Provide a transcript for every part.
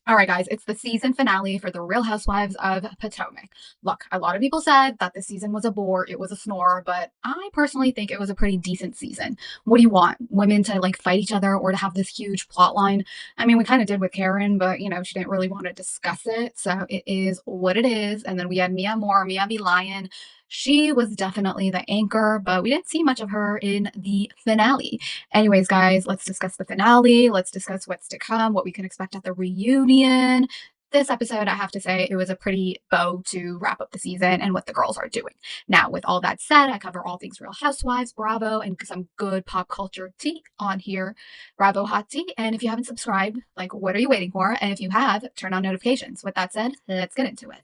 All right, guys, it's the season finale for the Real Housewives of Potomac. Look, a lot of people said that this season was a bore, it was a snore, but I personally think it was a pretty decent season. What do you want? Women to like fight each other or to have this huge plot line? I mean, we kind of did with Karen, but she didn't really want to discuss it. So it is what it is. And then we had Mia Moore, Mia B. Lion. She was definitely the anchor, but we didn't see much of her in the finale. Anyways, guys, let's discuss the finale. Let's discuss what's to come, what we can expect at the reunion. This episode, I have to say, it was a pretty bow to wrap up the season and what the girls are doing. Now, with all that said, I cover all things Real Housewives, Bravo, and some good pop culture tea on here, Bravo Hot Tea. And if you haven't subscribed, like, what are you waiting for? And if you have, turn on notifications. With that said, let's get into it.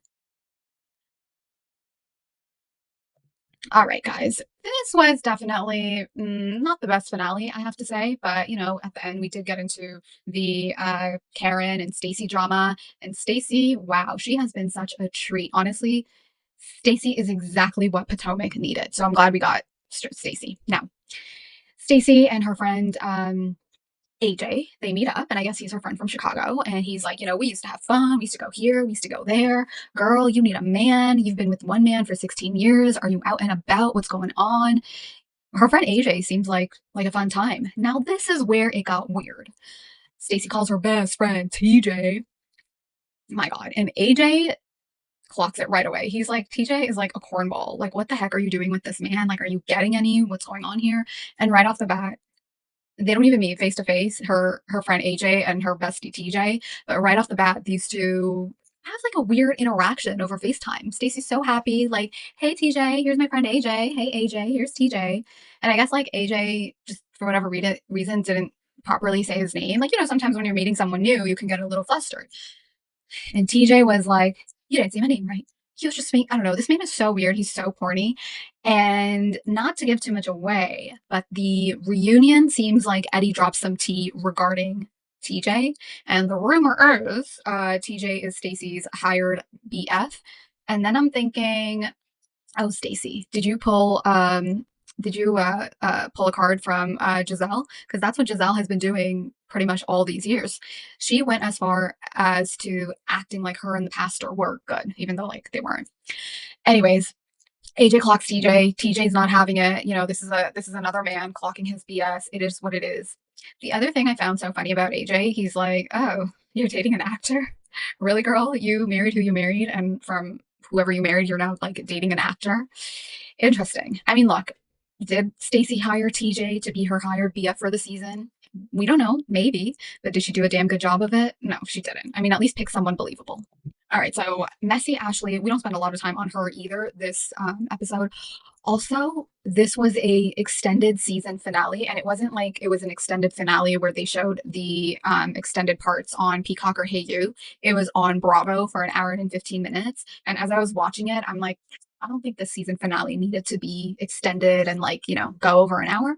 All right, guys. This was definitely not the best finale, I have to say. But at the end, we did get into the Karen and Stacey drama. And Stacey, wow, she has been such a treat. Honestly, Stacey is exactly what Potomac needed. So I'm glad we got Stacey. Now, Stacey and her friend AJ, they meet up, and I guess he's her friend from Chicago. And he's like, we used to have fun. We used to go here. We used to go there. Girl, you need a man. You've been with one man for 16 years. Are you out and about? What's going on? Her friend AJ seems like a fun time. Now, this is where it got weird. Stacey calls her best friend TJ. My God. And AJ clocks it right away. He's like, TJ is like a cornball. Like, what the heck are you doing with this man? Like, are you getting any? What's going on here? And right off the bat, they don't even meet face to face, her friend AJ and her bestie TJ. But right off the bat, these two have like a weird interaction over FaceTime. Stacey's so happy, like, hey TJ, here's my friend AJ. Hey AJ, here's TJ. And I guess like AJ just for whatever reason didn't properly say his name. Like, sometimes when you're meeting someone new, you can get a little flustered. And TJ was like, you didn't say my name, right? He was just I don't know. This man is so weird. He's so corny. And not to give too much away, but the reunion seems like Eddie dropped some tea regarding TJ. And the rumor is TJ is Stacey's hired BF. And then I'm thinking, oh, Stacey, did you pull a card from Gizelle? Because that's what Gizelle has been doing pretty much all these years. She went as far as to acting like her and the pastor were good, even though like they weren't. Anyways, AJ clocks TJ. TJ's not having it. This is another man clocking his BS. It is what it is. The other thing I found so funny about AJ, he's like, "Oh, you're dating an actor? Really, girl? You married who you married, and from whoever you married, you're now like dating an actor." Interesting. I mean, look, did Stacey hire TJ to be her hired BF for the season? We don't know, maybe, but did she do a damn good job of it? No, she didn't. I mean, at least pick someone believable. All right, so Messy Ashley, we don't spend a lot of time on her either this episode. Also, this was a extended season finale, and it wasn't like it was an extended finale where they showed the extended parts on Peacock or Hey You. It was on Bravo for an hour and 15 minutes. And as I was watching it, I'm like, I don't think this season finale needed to be extended and like, go over an hour.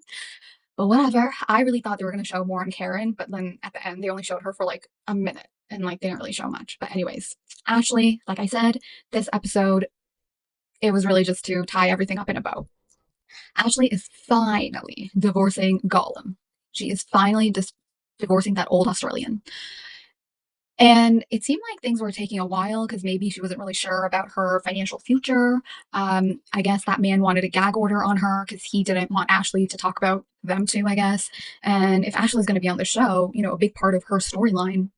But whatever. I really thought they were going to show more on Karen, but then at the end, they only showed her for like a minute and like they didn't really show much. But, anyways, Ashley, like I said, this episode, it was really just to tie everything up in a bow. Ashley is finally divorcing Gollum. She is finally divorcing that old Australian. And it seemed like things were taking a while because maybe she wasn't really sure about her financial future. I guess that man wanted a gag order on her because he didn't want Ashley to talk about them too, I guess. And if Ashley's going to be on the show, a big part of her storyline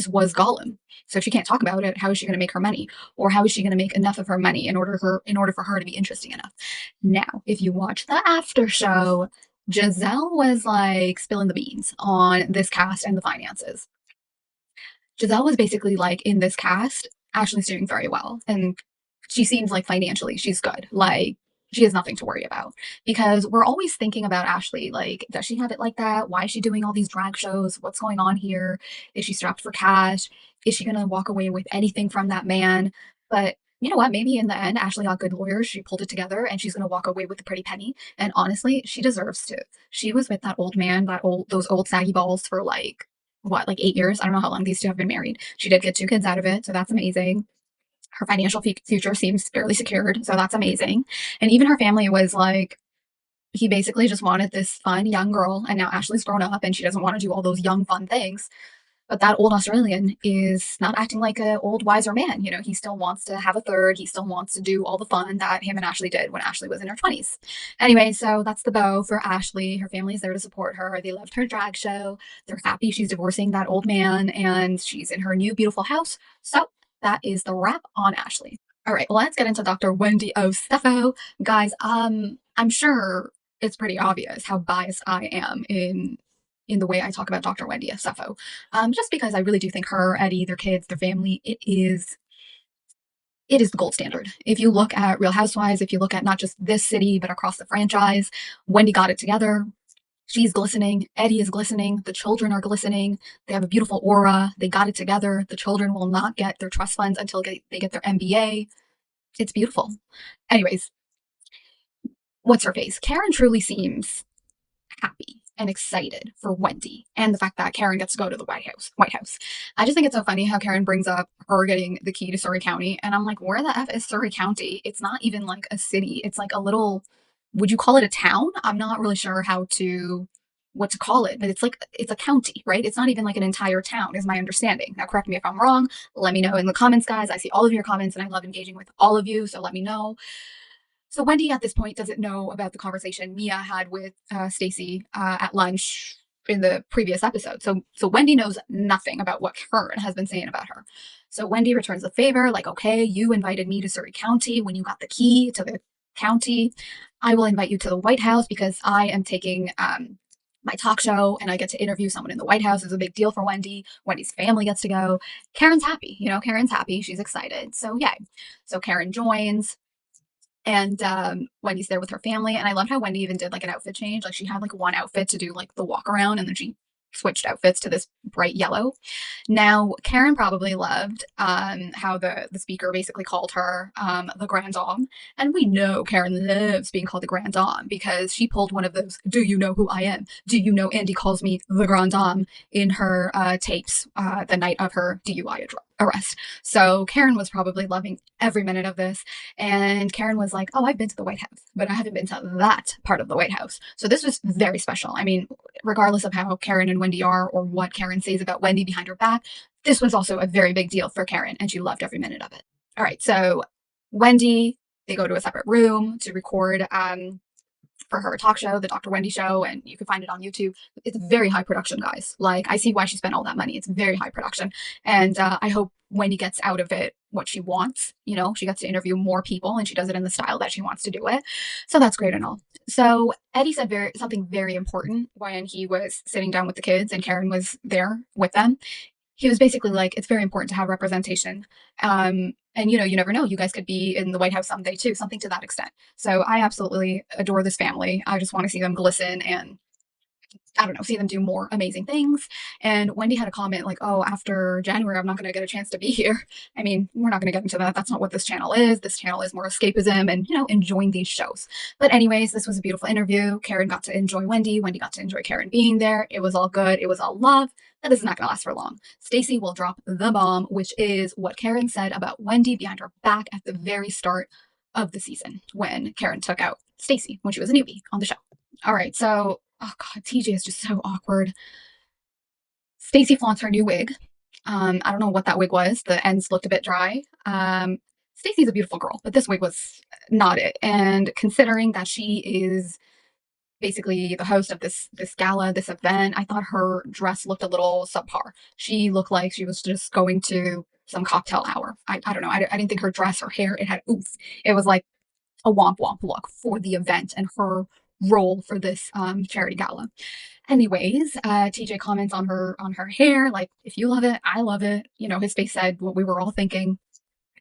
was Gollum. So if she can't talk about it, how is she going to make her money? Or how is she going to make enough of her money in order for her to be interesting enough? Now, if you watch the after show, Gizelle was like spilling the beans on this cast and the finances. Giselle was basically like, in this cast, Ashley's doing very well. And she seems like financially she's good. Like, she has nothing to worry about. Because we're always thinking about Ashley. Like, does she have it like that? Why is she doing all these drag shows? What's going on here? Is she strapped for cash? Is she going to walk away with anything from that man? But you know what? Maybe in the end, Ashley got good lawyers. She pulled it together and she's going to walk away with a pretty penny. And honestly, she deserves to. She was with that old man, those old saggy balls for like what, like 8 years? I don't know how long these two have been married. She did get two kids out of it, so that's amazing. Her financial future seems fairly secured, so that's amazing. And even her family was like, he basically just wanted this fun young girl, and now Ashley's grown up and she doesn't want to do all those young fun things. But that old Australian is not acting like an old wiser man. You know, he still wants to have a third. He still wants to do all the fun that him and Ashley did when Ashley was in her 20s. Anyway, so that's the bow for Ashley. Her family's there to support her. They loved her drag show. They're happy she's divorcing that old man and she's in her new beautiful house. So that is the wrap on Ashley. All right, let's get into Dr. Wendy Osefo. Guys, I'm sure it's pretty obvious how biased I am in the way I talk about Dr. Wendy Osefo. Just because I really do think her, Eddie, their kids, their family, it is the gold standard. If you look at Real Housewives, if you look at not just this city, but across the franchise, Wendy got it together. She's glistening. Eddie is glistening. The children are glistening. They have a beautiful aura. They got it together. The children will not get their trust funds until they get their MBA. It's beautiful. Anyways, what's her face? Karen truly seems happy and excited for Wendy and the fact that Karen gets to go to the White House. I just think it's so funny how Karen brings up her getting the key to Surrey County. And I'm like, where the F is Surrey County? It's not even like a city. It's like a little, would you call it a town? I'm not really sure what to call it, but it's a county, right? It's not even like an entire town, is my understanding. Now, correct me if I'm wrong. Let me know in the comments, guys. I see all of your comments and I love engaging with all of you. So let me know. So Wendy at this point doesn't know about the conversation Mia had with Stacey at lunch in the previous episode. So Wendy knows nothing about what Karen has been saying about her. So Wendy returns the favor, like, okay, you invited me to Surrey County when you got the key to the county. I will invite you to the White House because I am taking my talk show and I get to interview someone in the White House. Is a big deal for Wendy. Wendy's family gets to go. Karen's happy, Karen's happy. She's excited. So yay. So Karen joins. And Wendy's there with her family. And I loved how Wendy even did like an outfit change. Like she had like one outfit to do like the walk around and then she switched outfits to this bright yellow. Now, Karen probably loved how the speaker basically called her the Grand Dame. And we know Karen loves being called the Grand Dame because she pulled one of those, do you know who I am? Do you know Andy calls me the Grand Dame in her tapes the night of her DUI arrest. So Karen was probably loving every minute of this. And Karen was like, oh, I've been to the White House, but I haven't been to that part of the White House. So this was very special. I mean, regardless of how Karen and Wendy are or what Karen says about Wendy behind her back, this was also a very big deal for Karen and she loved every minute of it. All right. So Wendy, they go to a separate room to record for her talk show, the Dr. Wendy show, and you can find it on YouTube. It's very high production, guys. Like, I see why she spent all that money. It's very high production. And I hope Wendy gets out of it what she wants. She gets to interview more people and she does it in the style that she wants to do it. So that's great and all. So Eddie said something very important when he was sitting down with the kids and Karen was there with them. He was basically like, it's very important to have representation. And you never know, you guys could be in the White House someday too, something to that extent. So I absolutely adore this family. I just want to see them glisten and I don't know, see them do more amazing things. And Wendy had a comment like, oh, after January, I'm not going to get a chance to be here. I mean, we're not going to get into that. That's not what this channel is. This channel is more escapism and, enjoying these shows. But anyways, this was a beautiful interview. Karen got to enjoy Wendy. Wendy got to enjoy Karen being there. It was all good. It was all love. That is not going to last for long. Stacey will drop the bomb, which is what Karen said about Wendy behind her back at the very start of the season when Karen took out Stacey when she was a newbie on the show. All right, so oh god, TJ is just so awkward. Stacey flaunts her new wig. I don't know what that wig was. The ends looked a bit dry. Stacey's a beautiful girl, but this wig was not it. And considering that she is basically the host of this gala, this event, I thought her dress looked a little subpar. She looked like she was just going to some cocktail hour. I don't know. I didn't think her dress, her hair, it had oof. It was like a womp womp look for the event and her role for this charity gala. Anyways, TJ comments on her hair, like, if you love it, I love it. His face said what we were all thinking.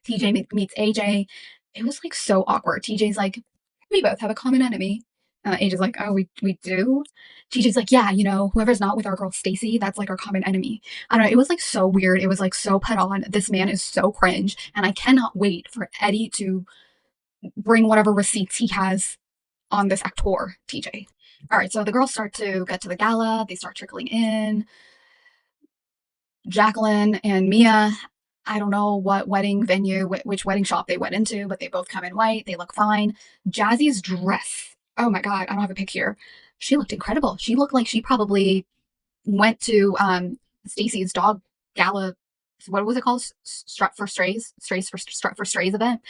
TJ meets AJ. It was like so awkward. TJ's like, we both have a common enemy. AJ's like, oh, we do? TJ's like, yeah, whoever's not with our girl Stacey, that's like our common enemy. I don't know. It was like so weird. It was like so put on. This man is so cringe. And I cannot wait for Eddie to bring whatever receipts he has on this actor, TJ. All right, so the girls start to get to the gala. They start trickling in. Jacqueline and Mia, I don't know what wedding venue, which wedding shop they went into, but they both come in white. They look fine. Jazzy's dress. Oh my God, I don't have a pic here. She looked incredible. She looked like she probably went to Stacey's dog gala, what was it called? Strut for Strays, Strays for Strut for Strays event.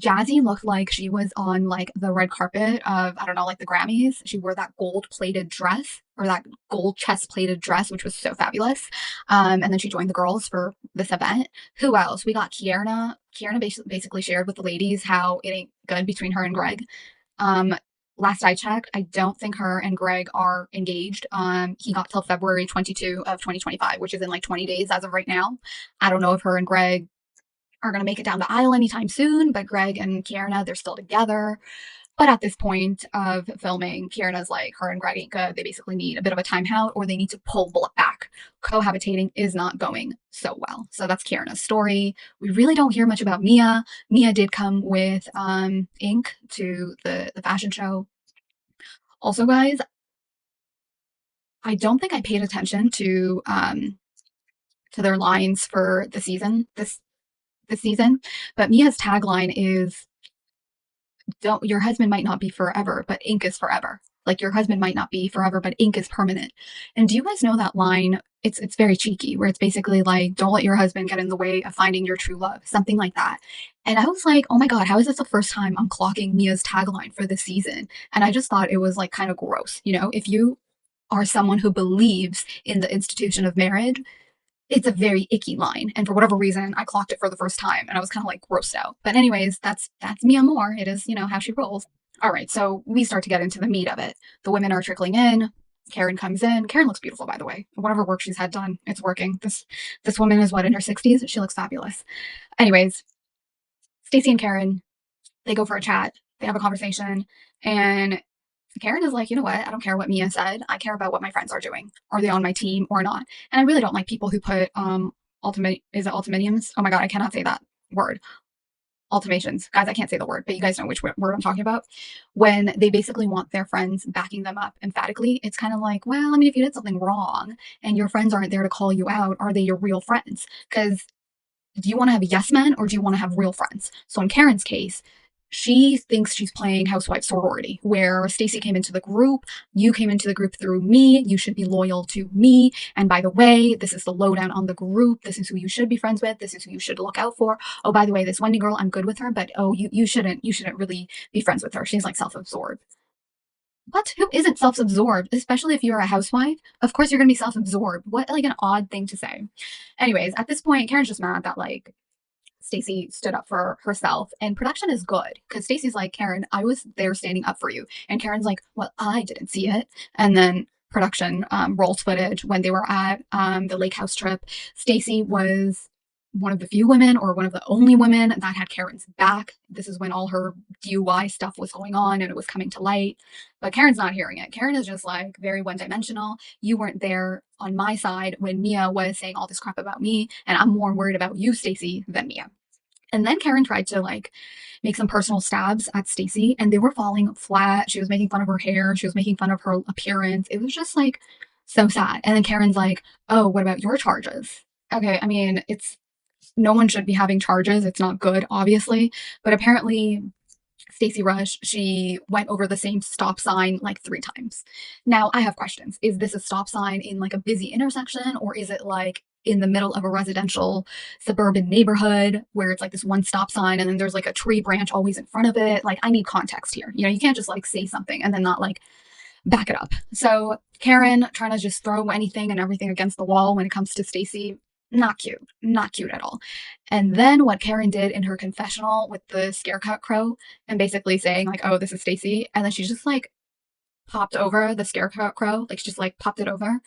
Jazzy looked like she was on like the red carpet of, I don't know, like the Grammys. She wore that gold plated dress, or that gold chest plated dress, which was so fabulous. And then she joined the girls for this event. Who else? We got Kierna. Kierna basically shared with the ladies how it ain't good between her and Greg. Um, Last I checked, I don't think her and Greg are engaged. He got till February 22 of 2025, which is in like 20 days as of right now. I don't know if her and Greg are going to make it down the aisle anytime soon, but Greg and Kierna, they're still together. But at this point of filming, Kierna's like, her and Greg ain't good. They basically need a bit of a timeout, or they need to pull Bullet back. Cohabitating is not going so well. So that's Kierna's story. We really don't hear much about Mia. Mia did come with ink to the fashion show. Also, guys, I don't think I paid attention to their lines for the season this season, but Mia's tagline is, don't, your husband might not be forever, but ink is forever. Like, your husband might not be forever, but ink is permanent. And do you guys know that line? It's very cheeky, where it's basically like, don't let your husband get in the way of finding your true love, something like that. And I was like, oh my god, how is this the first time I'm clocking Mia's tagline for this season? And I just thought it was like kind of gross. You know, if you are someone who believes in the institution of marriage, it's a very icky line. And for whatever reason, I clocked it for the first time and I was kind of like grossed out. But anyways, that's Mia Moore. It is, you know, how she rolls. All right, so we start to get into the meat of it. The women are trickling in. Karen comes in. Karen looks beautiful, by the way. Whatever work she's had done, it's working. This woman is what, in her 60s? She looks fabulous. Anyways, Stacey and Karen, they go for a chat. They have a conversation, and Karen is like, you know what? I don't care what Mia said. I care about what my friends are doing. Are they on my team or not? And I really don't like people who put ultimate, is it ultimatums? Oh my god, I cannot say that word. Ultimations. Guys, I can't say the word, but you guys know which word I'm talking about. When they basically want their friends backing them up emphatically, it's kind of like, well, I mean, if you did something wrong and your friends aren't there to call you out, are they your real friends? Because do you want to have yes men, or do you want to have real friends? So in Karen's case, she thinks she's playing housewife sorority, where Stacey came into the group, you came into the group through me, you should be loyal to me. And by the way, this is the lowdown on the group. This is who you should be friends with. This is who you should look out for. Oh, by the way, this Wendy girl, I'm good with her, but oh, you shouldn't really be friends with her. She's like self-absorbed. What? Who isn't self-absorbed? Especially if you're a housewife. Of course you're gonna be self-absorbed. What, like, an odd thing to say. Anyways, at this point, Karen's just mad that like Stacey stood up for herself, and production is good because Stacey's like, Karen, I was there standing up for you. And Karen's like, well, I didn't see it. And then production rolls footage when they were at the lake house trip. Stacey was one of the few women, or one of the only women, that had Karen's back. This is when all her DUI stuff was going on and it was coming to light. But Karen's not hearing it. Karen is just like very one dimensional. You weren't there on my side when Mia was saying all this crap about me, and I'm more worried about you, Stacey, than Mia. And then Karen tried to like make some personal stabs at Stacey, and they were falling flat. She was making fun of her hair. She was making fun of her appearance. It was just like so sad. And then Karen's like, oh, what about your charges? Okay, I mean, it's, no one should be having charges. It's not good, obviously. But apparently, Stacey Rusch, she went over the same stop sign like 3 times. Now, I have questions. Is this a stop sign in like a busy intersection, or is it like in the middle of a residential suburban neighborhood where it's like this one stop sign and then there's like a tree branch always in front of it? Like, I need context here. You know, you can't just like say something and then not like back it up. So Karen trying to just throw anything and everything against the wall when it comes to Stacey, not cute, not cute at all. And then what Karen did in her confessional with the scarecut crow, and basically saying like, oh, this is Stacey, and then she just like popped over the scarecut crow, like she just like popped it over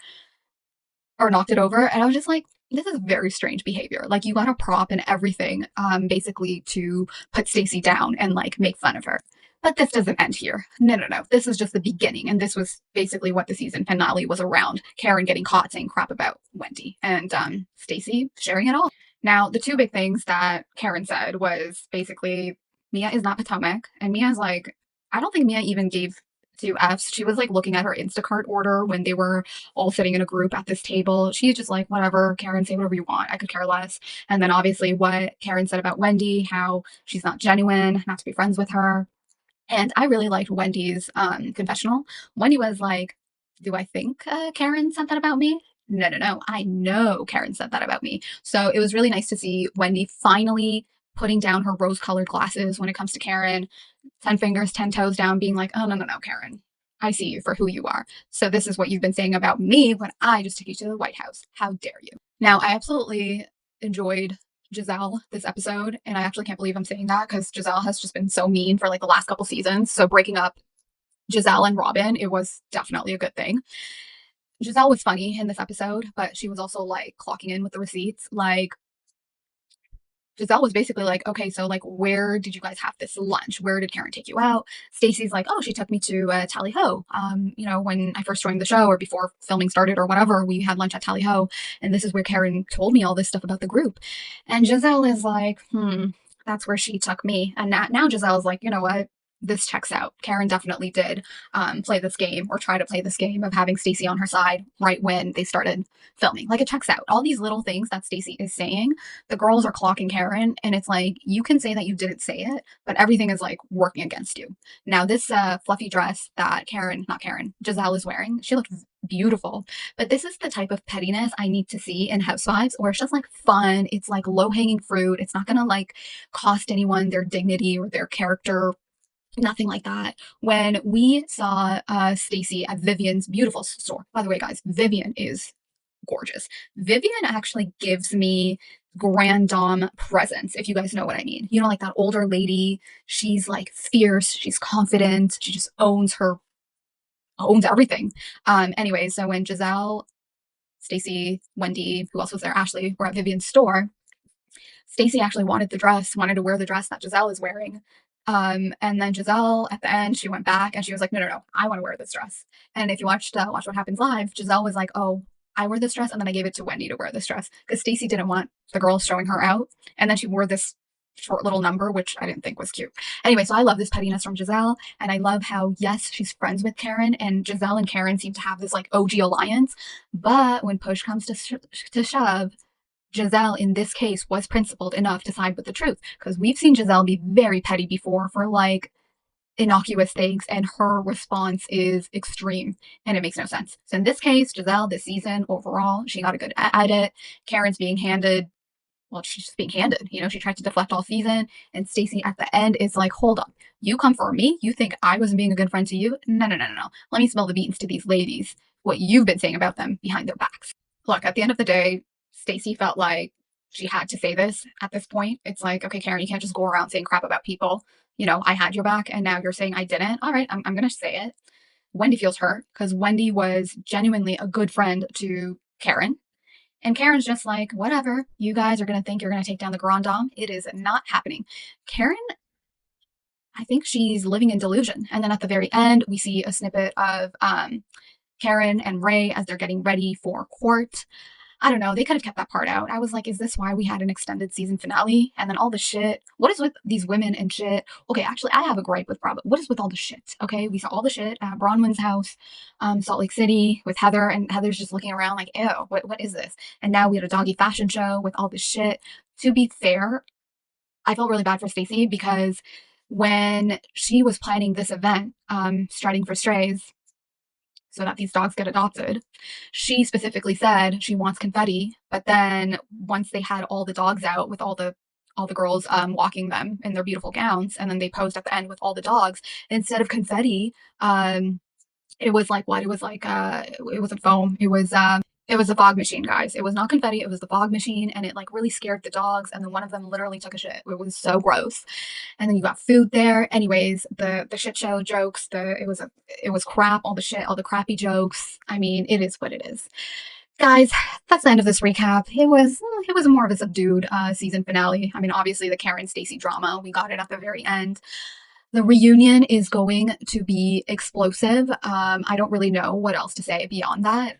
or knocked it over, and I was just like, this is very strange behavior. Like, you got a prop and everything, basically to put Stacey down and like make fun of her. But this doesn't end here. No, no, no. This is just the beginning, and this was basically what the season finale was around. Karen getting caught saying crap about Wendy, and Stacey sharing it all. Now, the two big things that Karen said was basically, Mia is not Potomac, and Mia's like, I don't think Mia even gave 2 Fs. She was like looking at her Instacart order when they were all sitting in a group at this table. She's just like, whatever, Karen, say whatever you want. I could care less. And then obviously what Karen said about Wendy, how she's not genuine, not to be friends with her. And I really liked Wendy's confessional. Wendy was like, do I think Karen said that about me? no, no, no. I know Karen said that about me. So it was really nice to see Wendy finally putting down her rose colored glasses when it comes to Karen, 10 fingers, 10 toes down, being like, oh, no, no, no, Karen. I see you for who you are. So this is what you've been saying about me when I just took you to the White House. How dare you? Now, I absolutely enjoyed Gizelle this episode, and I actually can't believe I'm saying that because Gizelle has just been so mean for like the last couple seasons. So breaking up Gizelle and Robin, it was definitely a good thing. Gizelle was funny in this episode, but she was also like clocking in with the receipts. Like, Gizelle was basically like, okay, so like, where did you guys have this lunch? Where did Karen take you out? Stacey's like, oh, she took me to Tally Ho. When I first joined the show or before filming started or whatever, we had lunch at Tally Ho. And this is where Karen told me all this stuff about the group. And Gizelle is like, that's where she took me. And now Giselle's like, you know what? This checks out. Karen definitely did play this game or try to play this game of having Stacey on her side right when they started filming. Like it checks out. All these little things that Stacey is saying, the girls are clocking Karen, and it's like you can say that you didn't say it, but everything is like working against you. Now this fluffy dress that Gizelle is wearing, she looked beautiful, but this is the type of pettiness I need to see in Housewives, where it's just like fun. It's like low hanging fruit. It's not gonna like cost anyone their dignity or their character. Nothing like that. When we saw Stacey at Vivian's beautiful store, by the way, guys, Vivian is gorgeous. Vivian actually gives me grand dame presence, if you guys know what I mean. You know, like that older lady. She's like fierce. She's confident. She just owns everything. Anyway, so when Gizelle, Stacey, Wendy, who else was there? Ashley, were at Vivian's store, Stacey actually wanted to wear the dress that Gizelle is wearing. And then Gizelle, at the end, she went back and she was like, no, no, no, I want to wear this dress. And if you Watch What Happens Live, Gizelle was like, oh, I wear this dress. And then I gave it to Wendy to wear this dress because Stacey didn't want the girls showing her out. And then she wore this short little number, which I didn't think was cute. Anyway, so I love this pettiness from Gizelle. And I love how, yes, she's friends with Karen, and Gizelle and Karen seem to have this like OG alliance. But when push comes to shove, Gizelle, in this case, was principled enough to side with the truth, because we've seen Gizelle be very petty before for like innocuous things, and her response is extreme and it makes no sense. So in this case, Gizelle, this season overall, she got a good at it. Karen's being handed, well, she's just being handed. You know, she tried to deflect all season, and Stacey at the end is like, hold up, you come for me? You think I wasn't being a good friend to you? No, no, no, no, no. Let me spill the beans to these ladies, what you've been saying about them behind their backs. Look, at the end of the day, Stacey felt like she had to say this at this point. It's like, okay, Karen, you can't just go around saying crap about people. You know, I had your back and now you're saying I didn't. All right, I'm going to say it. Wendy feels hurt because Wendy was genuinely a good friend to Karen. And Karen's just like, whatever, you guys are going to think you're going to take down the Grand Dame. It is not happening. Karen, I think she's living in delusion. And then at the very end, we see a snippet of Karen and Ray as they're getting ready for court. I don't know. They could have kept that part out. I was like, is this why we had an extended season finale? And then all the shit. What is with these women and shit? Okay, actually, I have a gripe with Bravo. What is with all the shit? Okay, we saw all the shit at Bronwyn's house, Salt Lake City with Heather, and Heather's just looking around like, ew, what is this? And now we had a doggy fashion show with all this shit. To be fair, I felt really bad for Stacey because when she was planning this event, Striding for Strays, so that these dogs get adopted, she specifically said she wants confetti. But then once they had all the dogs out with all the girls walking them in their beautiful gowns, and then they posed at the end with all the dogs, instead of confetti, it was like what? It was like it wasn't foam. It was a fog machine, guys. It was not confetti. It was the fog machine, and it like really scared the dogs. And then one of them literally took a shit. It was so gross. And then you got food there. Anyways, the shit show jokes. It was crap. All the shit, all the crappy jokes. I mean, it is what it is. Guys, that's the end of this recap. It was more of a subdued season finale. I mean, obviously the Karen Stacey drama, we got it at the very end. The reunion is going to be explosive. I don't really know what else to say beyond that.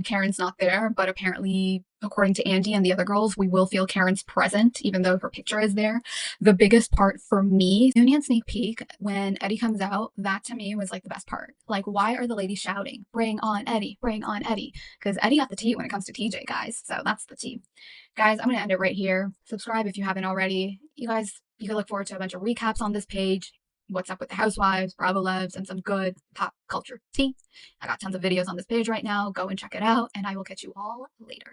Karen's not there, but apparently, according to Andy and the other girls, we will feel Karen's present, even though her picture is there. The biggest part for me, reunion sneak peek, when Eddie comes out, that to me was like the best part. Like, why are the ladies shouting, bring on Eddie, bring on Eddie? Because Eddie got the tea when it comes to TJ, guys. So that's the tea. Guys, I'm going to end it right here. Subscribe if you haven't already. You guys, you can look forward to a bunch of recaps on this page. what's up with the Housewives, Bravo Loves, and some good pop culture tea. I got tons of videos on this page right now. Go and check it out, and I will catch you all later.